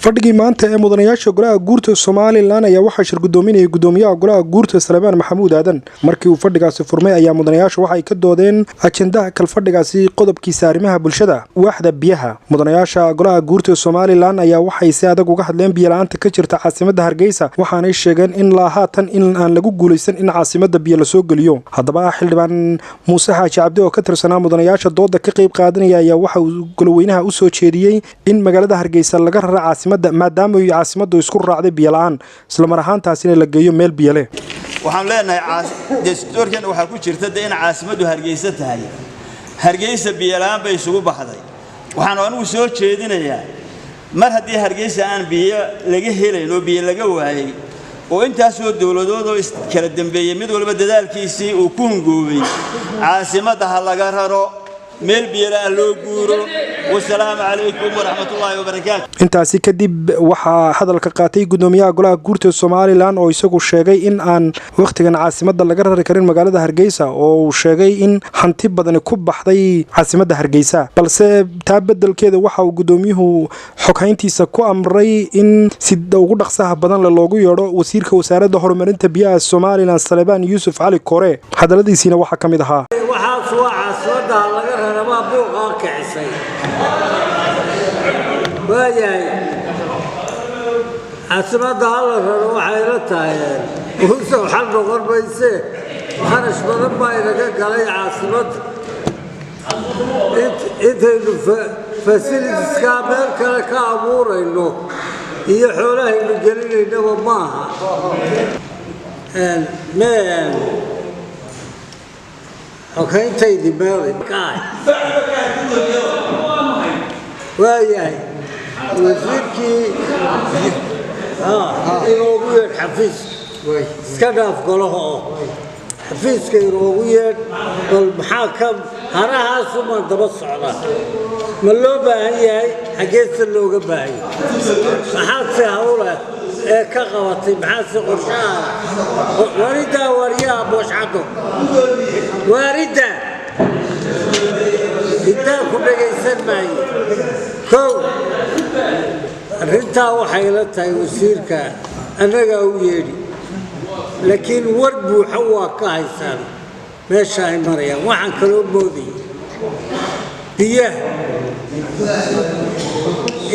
fadhigii maanta ee mudanayaasha golaha guurta Soomaaliland ayaa waxa shir gudoominayay gudoomiyaha golaha guurta Salmaan Maxamuud Aadan markii uu fadhigaasi furmay ayaa mudanayaashu waxay ka doodeen ajendaha kal fadhigaasi qodobkiisa arrimaha bulshada waaxda biyaha mudanayaasha golaha guurta Soomaaliland ayaa waxay si adag uga hadleen biyo la'aanta ka jirta caasimadda Hargeysa waxaanay sheegeen in lahaatan in aan lagu guuleysan in caasimadda biyo la soo geliyo haddaba xildhibaan Muuse Xaaji Cabdi oo ka tirsanaa mudanayaasha dooda ka qayb qaadanaya ayaa waxa uu golweynaha u soo jeediyay in magaalada Hargeysa laga raro maadaama ay caasimadu isku raacday biyo la'aan isla mar ahaantaasina la geeyo meel biyo leh waxaan leenahay dastuurkan waxa ku jirta in caasimadu Hargeysa tahay Hargeysa biyo la'aan bay isugu baxday waxaan anigu soo jeedinayaa mar haddii Hargeysa aan biyo laga helayno biyo laga waayay oo intaas oo dawladood oo kala dambeeyay mid walba dadaalkiisii uu ku hungoobay caasimada ha laga raro meel biyo la loo guuro والسلام عليكم ورحمة الله وبركاته intaasi kadib waxa hadalka qaatay gudoomiyaha golaha guurta Soomaaliland oo isagu sheegay in aan waqtigan caasimadda laga rari karin magaalada Hargeysa oo uu sheegay in hanti badan ku baxday caasimadda Hargeysa balse taa bedelkeeda waxa uu gudoomiyuhu xoghayntiisa ku amray in si ugu dhaqsaha badan loogu yeero wasiirka wasaaradda horumarinta biyaha Soomaaliland Salmaan Yuusuf Ali Kore hadaladiisina waxa kamid ahaa waayahay caasimada alla raro waxay la tahay wuxuu xal noqon mayse kharash badan baa inaga galay caasimada intaynu facilitieska meel kale ka abuurayno iyo xoolahaynu gelinaynaba maaha xoghayntaydii meelay waayahay wasiirkii inoogu yeedh xafiiska iska dhaaf golaha oo xafiiska inoogu yeedh bal maxaa ka harahaasuma daba socda ma loo baahan yahay xaggeesa looga baahan maxaase hawla ee ka qabatay maxaase qorshaha waariddaa waryaha booshcaddo waaridda intaa ku dhagaysan maayo kow arrintaa waxay la tahay wasiirka annagaa u yeedhi laakiin war buuxa waa ka haysaan meesha ay marayaan waxaan kaloo moodayay biyaha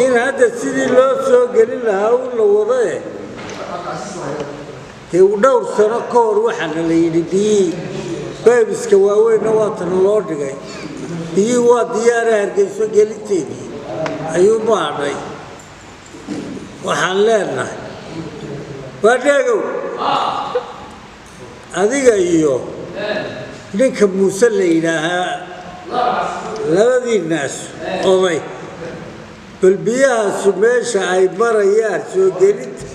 in hadda sidii loo soo gelin lahaa u la wadae dee dhowr sano ka hor waxaana la yidhi biyihii beebiska waaweynna waatana loo dhigay biyihii waa diyaara Hargeysa gelinteedii ayuu baadhay waxaan leenahay waadheegow adiga iyo ninka Muuse la yidhaahaa labadii naas oday bal biyahaasu meesha ay marayaan soo gelinta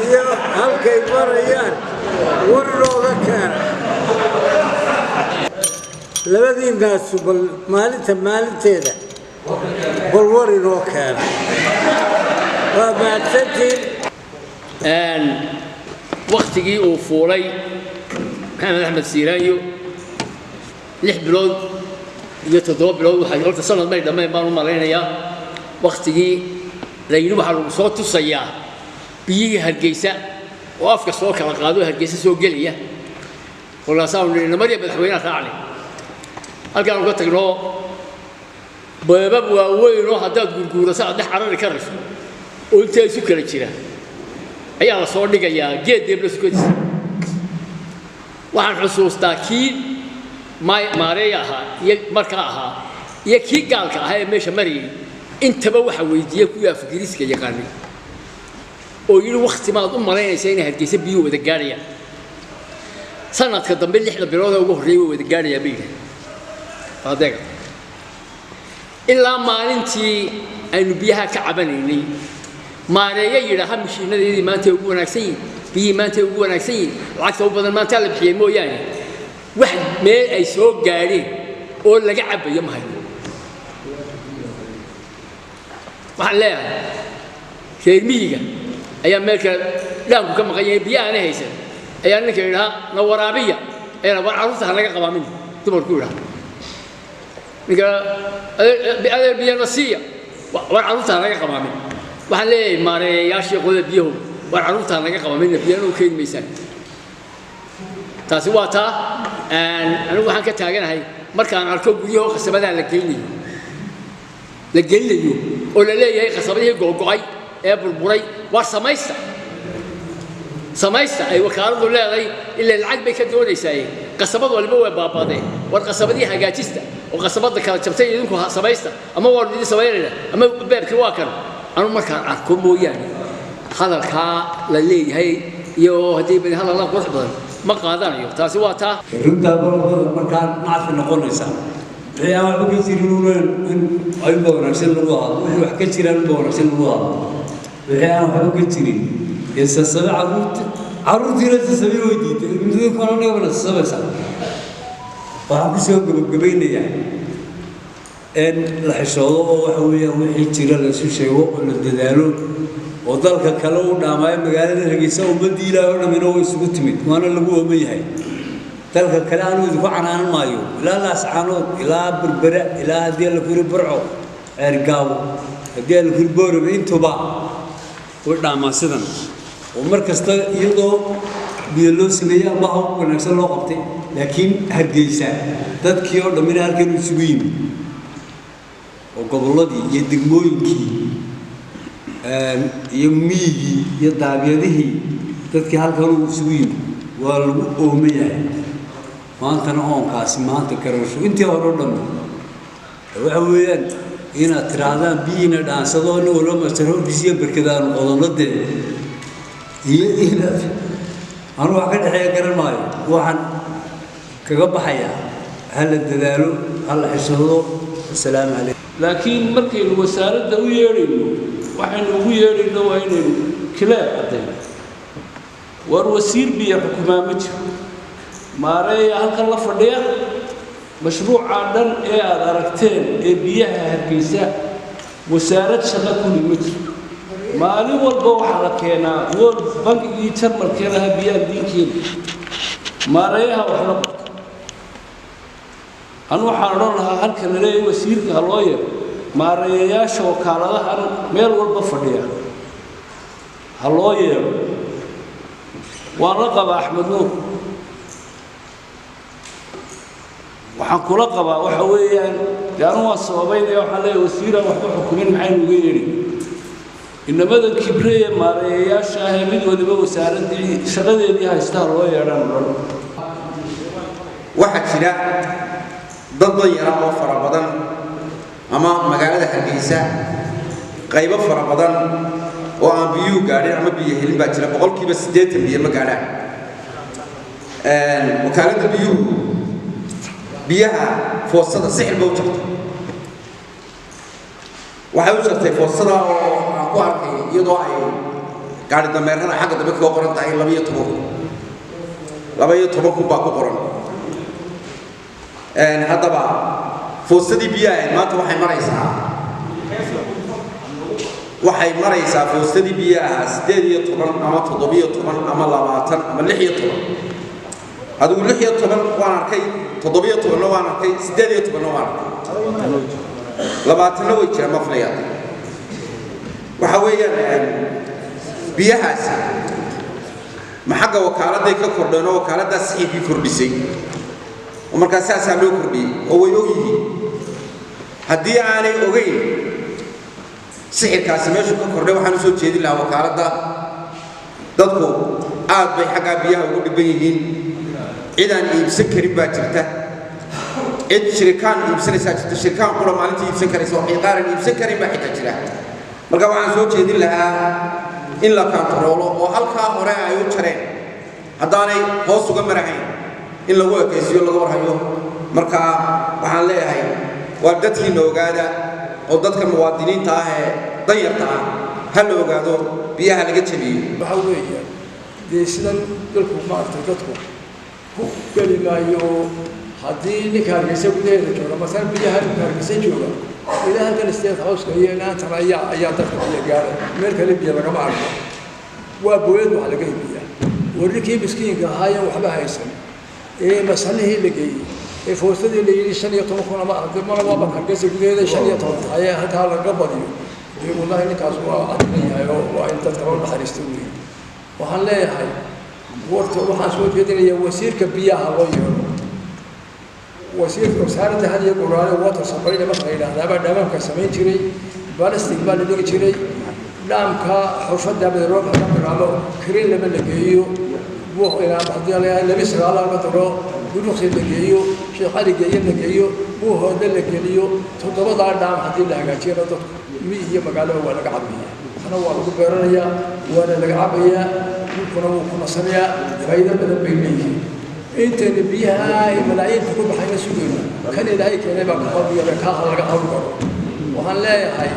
iyo halkay marayaan war looga keena labadii naasu bal maalinteeda bal war inoo keena waa mahadsantiin waqtigii uu fuulay maxamed axmed siiraayo 6 bilood iyo 7 bilood waxay horta sanad may dhammayn baan u malaynayaa waqtigii la yidhi waxaa lagu soo tusayaa biyihii Hargeysa oo afka soo kala qaado Hargeysa soo gelaya walaasaan nimadii madaxweynaha raacnay halkaan uga tagno beebab waaweyn oo haddaad gurguurayso aad dhex carari karayso oo inta isu kala jira ayaa la soo dhigayaa geed deebla sukadiisa waxaan xusuustaa kii maareeya ahaa iyo markaa ahaa iyo kii gaalka ahaa ee meesha marayay intaba waxa weydiiyey kuwii afgiriiska yaqaanay oo yidhi waqti maad u malaynaysa inay Hargeysa biyuhu wada gaarayaan sanadka dambe 6 bilood ugu horreeyay wada gaarayaan bay adeega ilaa maalintii aynu biyaha ka cabanaynay maareeya yidhaaha mishiinadeedii maanta ugu wanaagsan yihiin biyihii maanta ugu wanaagsan yihiin lacagta u badan maanta la bixiyay mooyaane wax meel ay soo gaadheen oo laga cabayo ma hayo waxaan leeyahay reer miyiga ayaa meelka dhaanku ka maqan yahay biyahaana haysan ayaa ninka yidhaha na waraabiya ee war carruurta ha laga qabaa min dumarku yidhaha ninka adeer biyo nasiya war carruurta ha laga qabaa min waxaan leeyahay maareeyayaashii qodada biyahu war carruurtaan laga qaba midna biyana u keeni maysaan taasi waa taa anigu waxaan ka taaganahay markaan arko guryaho khasabadaha la gelinayo oo la leeyahay khasabadihii googo'ay ee burburay waa samaysta ay wakaaladu leedahay ilaa lacag bay ka doonaysaa qasabad waliba way baabadeen war qasabadii hagaajista oo qasabada kala jabtay idinku samaysta ama waa idin sameeyay ama beebkii waa kan anu markaan arko mooyaane hadalka la leeyahay iyo hadii bad hadal la qurux badan ma qaadanayo taasi waa taa runta balbada markaan macfi noqonaysa waxay wax ka jirin in ay boonaysan lagu hado wixii wax ka jiraan boonaysan lagu hado waxay wax ka jirin إذا سبع عروت لا تسوي وديت من كنا نقول السبع سنة وعم بيسوي قبيلة يعني إن الحشوة وحوية وحيتيرا لسوي شيء ولا الدلالو وذلك كلام نامي مقالة الرجيسة وبديلا ولا منو يسقط ميت وأنا اللي هو ميهاي ذلك كلام يدفع عن المايو لا سعنود إلى بربرة إلى هدي اللي في برعو أرجعو هدي اللي في البورب إنتوا بقى ودعم سدن ومركز يدو بيلو سمية ما هو ونفس الوقت لكن هالجيسة تذكير دمير هالكن سوين وقبل الله دي يدقمون كي يمي يدعم يده تذكير هالكن سوين والأمية ما أنت نعم قاسم ما أنت كروش أنت أورودم وعويان هنا ترادان بينا دان صدون ولا مسترون بيسيا بركدان قضلت هي هنا أنا واحد حياة كرماي واحد كجب حياة هل الدلالو هل حسده السلام عليكم لكن مركي الوسارة دويرينو واحد دويرينو وين كلاب عدين والوسير بيحكم متى ماري هل كلا فرديا مشروع عدن أركتين بيها هرجيسة وسارة شغل كل متر مالي والبوح على كنا والبنك يتمر كنا بيها دينكين ماريها وحرب أنا حررها هالكن لي وسير هالوية ماريا شو كارلها أنا ميل والبفرديا هالوية ورقب أحمد نور waxaan kula qabaa waxa weeyaan yaanu waa sababeynaya waxa la wasiira wax xukumin maxay ugu yeeri inamada kibriye maareeyaasha ah mid waliba wasaaradii shaqadeedii haysta loo yeeran waxa jira dad yar oo fara badan ama magaalada Hargeysa qaybo fara badan oo aan biyo gaarin ama biyo helin baa jira 80% biyo ma gaaraan wakaalada biyo biyaha foosada sixir buu jirto waxa uu jirtay foosada oo aan ku arkay iyadoo ay gaari dameerada xagga dambe ka qoran tahay 12 ku baa ku qoran haddaba foosadii biyaha maanta waxay maraysaa foosadii biyaha 18 ama 17 ama 20 ama 16 هذا يقول لك يا طبعا وانا كي تضبيه طبعا وانا كي سداديه طبعا وانا لبعتنا وجه مفليات وحويا بيهاس ما حق وكالة ذيك كردنا وكالة صحيح في كردسي ومركز أساسا لو كردي هو يوجي هدي أنا أوجي صحيح كاسمه شو كردنا وحنسوي شيء لا وكالة ده ضدكو عاد بحاجة بيها وقول بيجين إذا يبسكر باترته إذ شركان يبسكر ساعة شركان كل ما أنت يبسكر سواء يقارن يبسكر بحاجة جرا مركب عن زوج هذي لها إن لا كان ترولو وهالكا هراء يوترين هذاني هو سوق مرحين إن لو هو كيسيو لو هو مركب وحن له هاي وردته نوجادا وردتك المواطنين تاه ضير تاه هل نوجادو بيها لقيت بيه بحوية ديسلن دلكم ما أرتدتكم كلمة يو هذه نكارجسة بديه جورا مثلا بديه نكارجسة جورا إذا هذا الاستيت هاوس هي أنا ترى يا ترى يا ملك اللي بيجي لك ما أعرف وأبويد وعلى جيبيه وريكي مسكين كهاي وحبة هايسن إيه مثلا هي اللي جاي إيه فرصة اللي يجي شنية طمخنا ما أعرف ما أنا ما بكارجسة بديه شنية طمخ هي هذا على قبضي والله إنك أسوأ عدنيها وأنت تقول حريستوي وحن لا يحي ورت وحن سويت يدني وسير كبيها غير وسير وسارة هذه القرآن واتر سفرين ما خيرنا هذا بعد ما كسمين تري بعد استقبال اللي تري نعم كحرفة دابد الروح كم على كرين لما لقيه بوه إلى بعض على لبس على المطر بدوخ لقيه شيء خالي جاي لقيه بوه هذا لقيه تطبق على نعم حتى لا كثير تط مية مقالة ولا كعبية أنا والله كبرنايا ولا لقعبية كنا صنيا فايدة بدل بيني أنت نبيها ملايين تكون بحين سجون كان لايك أنا بقول يا كهلا كهلا وهن لا هاي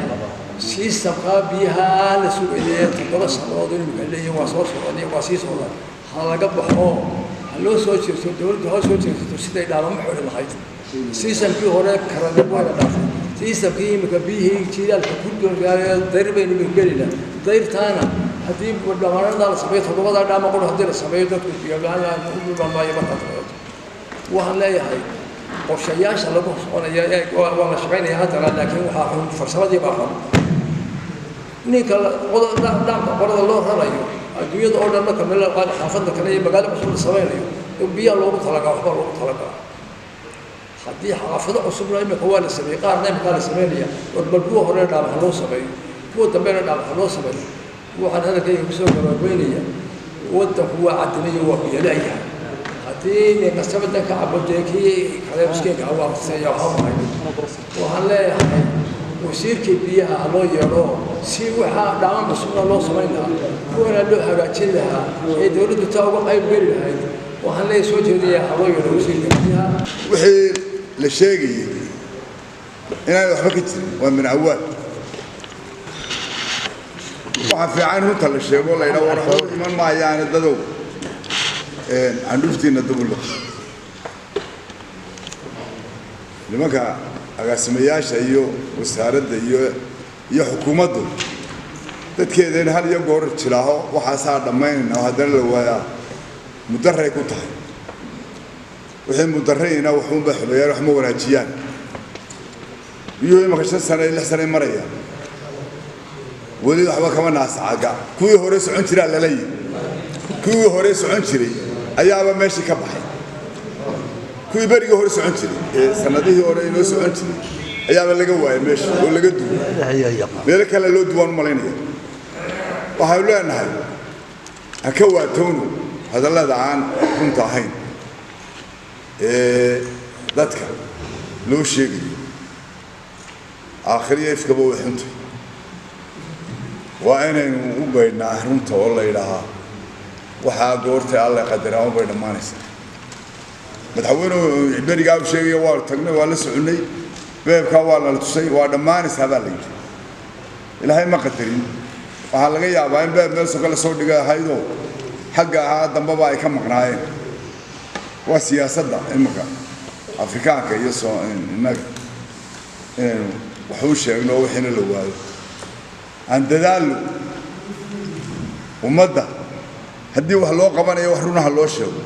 سيستم بها لسوقية تدرس الوضعين اللي هو واسوس ولا واسيس ولا هلا قبحه هلو سوتش دول ده سوتش تسيد إلى رمح ولا الخيط سيستم فيه هراء كرنا ولا دافع سيستم فيه مكبيه كذا الحكومة ضربين مقبلنا ضير ثانا هذه بدمارنا دار سبيت هذا بدر دام أقول هذا السبيت ده كذي يعني نقول ما يبقى وهن لا هاي وشياش على بخص وأنا شبعين هذا لكن وحهم فرصة يبقى نيكال وضع دام برضه الله رأيه الدنيا ده أول ما كمل قال حافظنا كنا يبقى له مسؤول السوين يبيع الله طلقة وحبر الله طلقة حدي حافظ أصبر إما هو السبي قارن إما قال السبيلية والبلبوه هنا دام حلو سبي هو تبين دام حلو سبي هو عن هذا كي يسوي بينية وده هو عدني وبيليه حتى كسبت كعبد كي كلام مسكين كعوام سياحة وهلا وسير كبيها الله يرى سوى دام مسؤول الله سبحانه ولا له حاجة كلها يدور تتوقع أي بيرها وهلا يسوي جديا الله يرى وسير كبيها وحيل للشيء أنا حكيت ومن أول وعفي عنه تلا الشيء والله ينور من ما يعني الددو عندوفتي الدبل لما كان agaasimayaasha iyo wasaaradda iyo xukuumaddu dadkeedeen hal iyo goor jiraaho waxa saa dhameynayna hadana la waayaa mudarray ku tahay wixii mudarrayna wuxuu baxlayaa wax ma wanaajiyaan iyo imaka 5 sano 6 sano maraya wali waxba kama naasaaga kuwii hore socon jiray la leeyahay kuwii hore socon jiray ayaaba meeshii ka baxay kuwii bariga hore socon jiray sanadihii hore inoo socon jiray ayaaba laga waayay meesha oo laga duway meel kale loo duwan malaynaya waxaan leenahay haka waatoono hadallada aan runta ahayn dadka loo sheegay aakhiriye iskaba waxunta waa inaynu u baydnaa runta oo la yidhaahaa waxaa goortay alle qadaraa u bay dhammaanaysaa madaxweynuhu berigaa u sheegay waa tagnay waa la soconay beebka waa la tusay waa dhammaanaysaa baa la yidhi ilaahay ma qadarin waxaa laga yaabaa in beeb meel soo kala soo dhigay haydo xagga ahaa dambaba ay ka maqnaayeen waa siyaasadda imika afrikaanka iyo soo innaga inaynu wax u sheegno wixiina la waayo aan dadaalno ummadda haddii wax loo qabanayo wax runaha loo sheego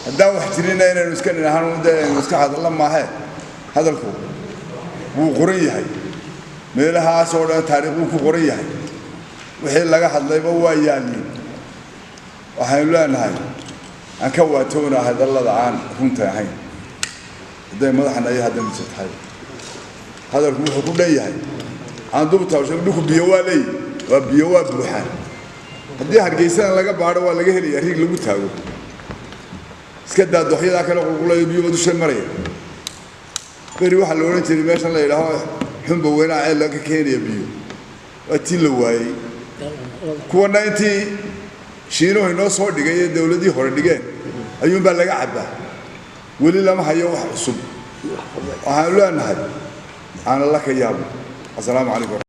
haddaan wax jirina inaynu iska dhinahaan inaynu iska hadalla maahe hadalku wuu qoran yahay meelahaas oo dhan taariikhuu ku qoran yahay wixii laga hadlayba waa yaaliin waxaynu leenahay aan ka waatoona hadallada aan runta ahayn hadday madaxna iyo hadday mise tahay hadalku wuxuu ku dhan yahay aan dubta dhulku biyo waa leeyahay waa biyo waa buuxaan haddii hargeysana laga baadho waa laga helaya riig lagu taago iska daa doxyadaa kale qulqulayo biyo dusha maraya beri waxaa la odhan jiray meeshan la yidhaaho xunba weynaa ceel laga keenaya biyo waa tii la waayey kuwana intii shiinuhu inoo soo dhigay ee dowladii hore dhigeen ayuunbaa laga cabbaa weli lama hayo wax cusub waxaanu leenahay aan alla ka yaabo assalaamu calaykum